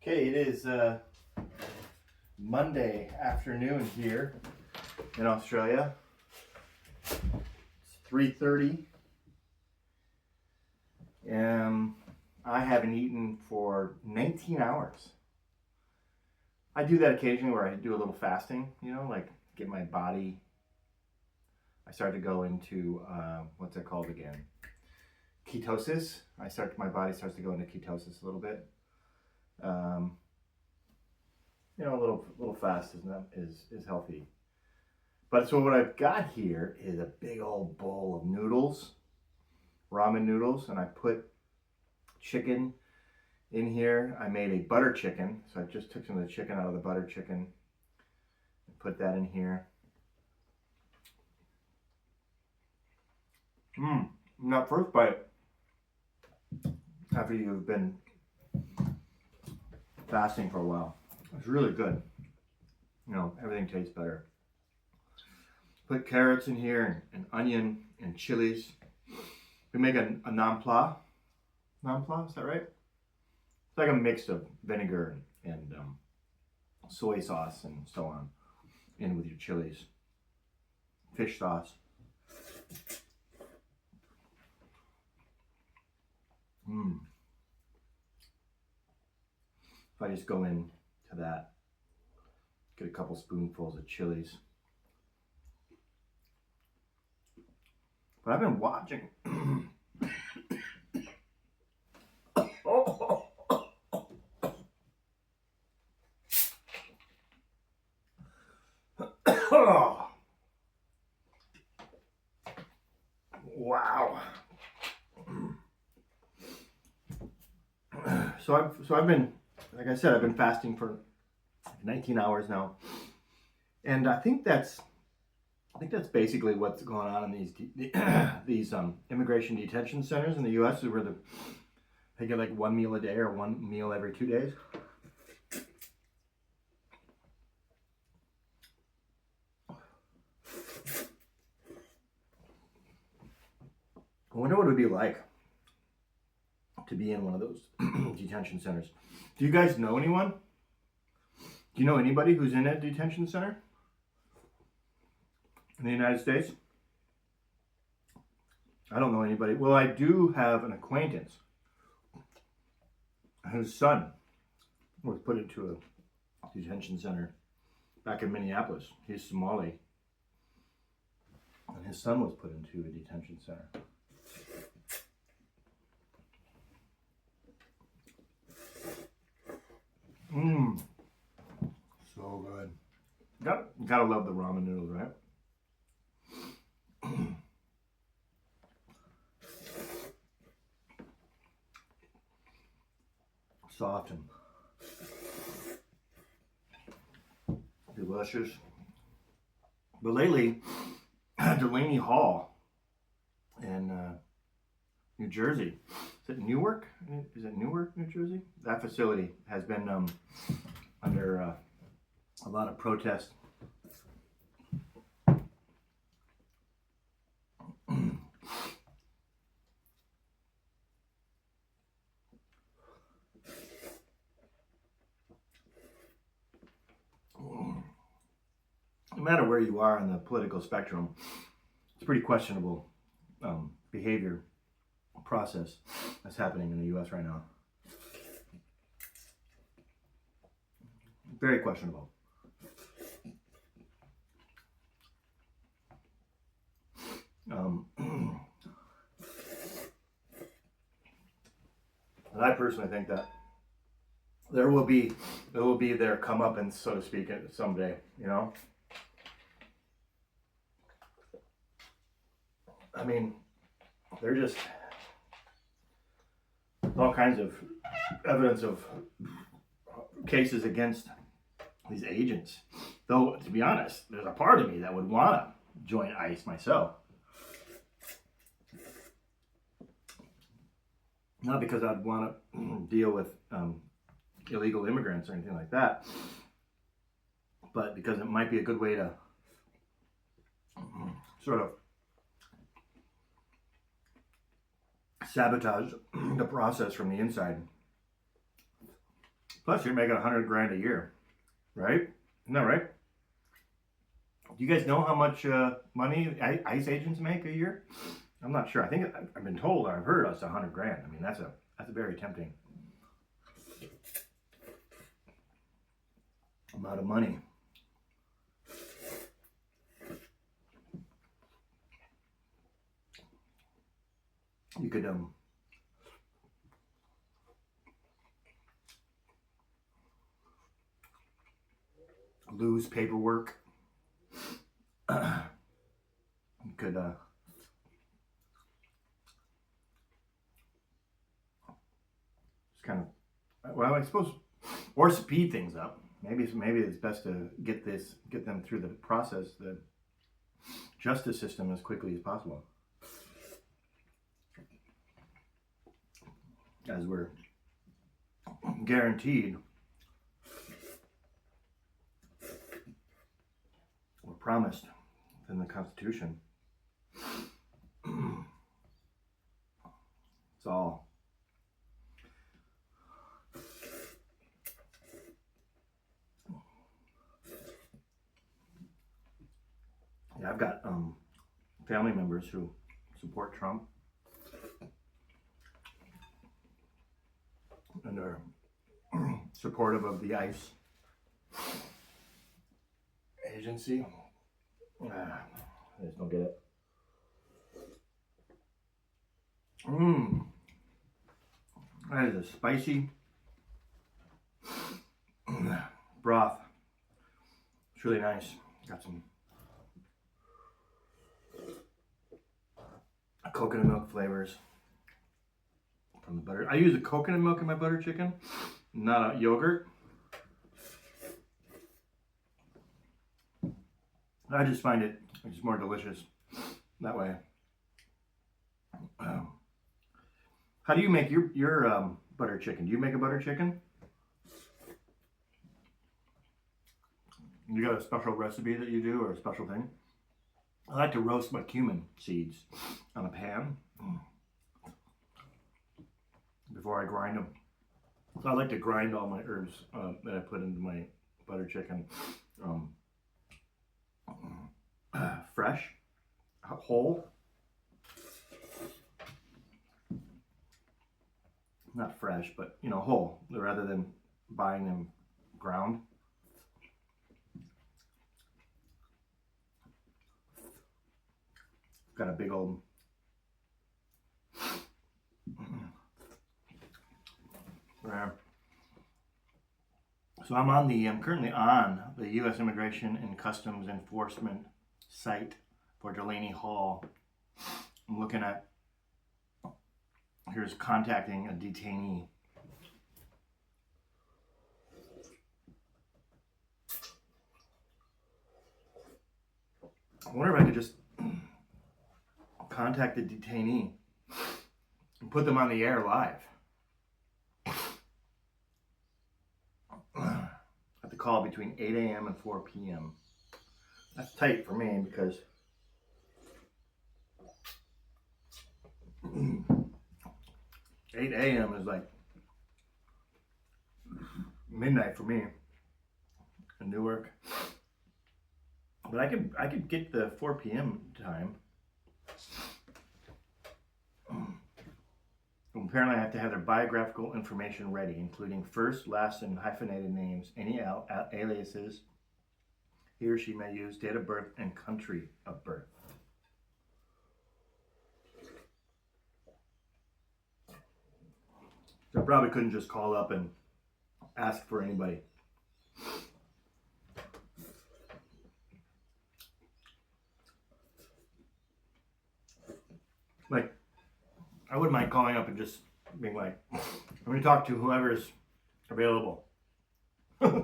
Okay, it is Monday afternoon here in Australia. It's 3:30, and I haven't eaten for 19 hours. I do that occasionally where I do a little fasting, like get my body. I start to go into, what's it called again? Ketosis. My body starts to go into ketosis a little bit. A little fast is healthy. But so what I've got here is a big old bowl of noodles, ramen noodles, and I put chicken in here. I made a butter chicken, so I just took some of the chicken out of the butter chicken and put that in here. That first bite, after you've been fasting for a while, it's really good. Everything tastes better. Put carrots in here and onion and chilies. We make a nampla. Nampla, is that right? It's like a mix of vinegar and soy sauce and so on, in with your chilies. Fish sauce. If I just go in to that, get a couple spoonfuls of chilies. But I've been watching. Wow. So I've been, like I said, I've been fasting for 19 hours now, and I think that's basically what's going on in these immigration detention centers in the U.S. where they get like one meal a day or one meal every 2 days. I wonder what it would be like to be in one of those detention centers. Do you guys know anyone? Do you know anybody who's in a detention center in the United States? I don't know anybody. Well, I do have an acquaintance whose son was put into a detention center back in Minneapolis. He's Somali. And his son was put into a detention center. So good. Gotta love the ramen noodles, right? Soft and delicious. But lately, Delaney Hall in New Jersey. Is it Newark? Is it Newark, New Jersey? That facility has been under a lot of protest. No matter where you are on the political spectrum, it's pretty questionable behavior process that's happening in the U.S. right now. Very questionable. And I personally think that there will be their comeuppance, so to speak, someday. I mean, they're just all kinds of evidence of cases against these agents. Though, to be honest, there's a part of me that would want to join ICE myself. Not because I'd want to deal with illegal immigrants or anything like that, but because it might be a good way to sort of sabotage the process from the inside. Plus, you're making 100 grand a year, right? Isn't that right? Do you guys know how much money ICE agents make a year? I'm not sure. I think I've been told, or I've heard it's 100 grand. I mean, that's a very tempting amount of money. You could lose paperwork. You could just kind of, well, I suppose, or speed things up. Maybe it's best to get them through the process, the justice system, as quickly as possible, as we're guaranteed, we're promised in the Constitution. It's all. Yeah, I've got family members who support Trump and are supportive of the ICE agency. I just don't get it. That is a spicy broth. It's really nice. Got some coconut milk flavors from the butter. I use the coconut milk in my butter chicken, not a yogurt. I just find it just more delicious that way. How do you make your butter chicken? Do you make a butter chicken? You got a special recipe that you do, or a special thing? I like to roast my cumin seeds on a pan before I grind them. So I like to grind all my herbs that I put into my butter chicken fresh, whole. Not fresh, but whole, rather than buying them ground. Got a big old So I'm currently on the U.S. Immigration and Customs Enforcement site for Delaney Hall. I'm looking at, here's contacting a detainee. I wonder if I could just contact the detainee and put them on the air live. I have to call between 8 a.m. and 4 p.m. That's tight for me because 8 a.m. is like midnight for me in Newark. But I could get the 4 p.m. time. Apparently I have to have their biographical information ready, including first, last, and hyphenated names, any aliases he or she may use, date of birth, and country of birth. So I probably couldn't just call up and ask for anybody. Like, I wouldn't mind calling up and just being like, I'm going to talk to whoever's available. I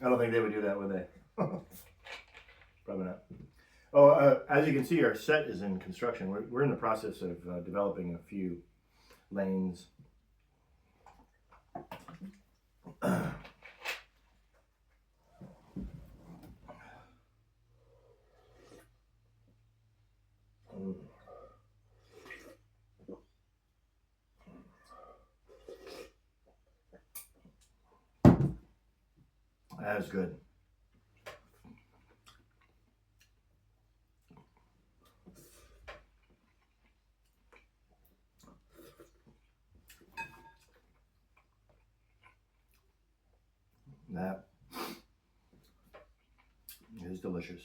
don't think they would do that, would they? Probably not. Oh, as you can see, our set is in construction. We're in the process of developing a few lanes. good. That is delicious.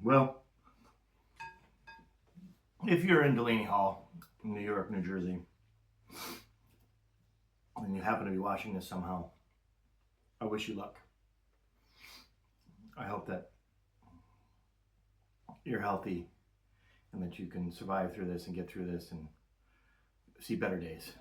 Well, if you're in Delaney Hall, New York, New Jersey, and you happen to be watching this somehow, I wish you luck. I hope that you're healthy and that you can survive through this and get through this and see better days.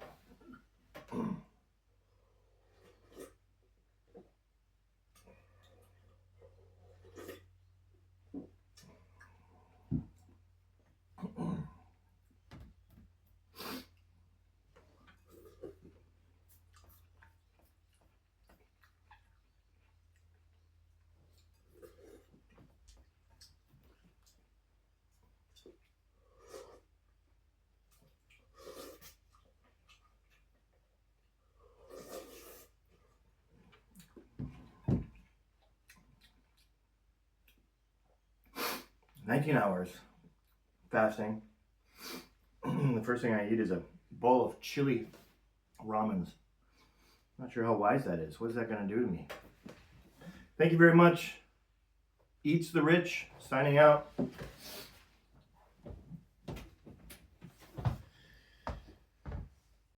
19 hours fasting. The first thing I eat is a bowl of chili ramens. Not sure how wise that is. What is that going to do to me? Thank you very much. Eats the Rich, signing out.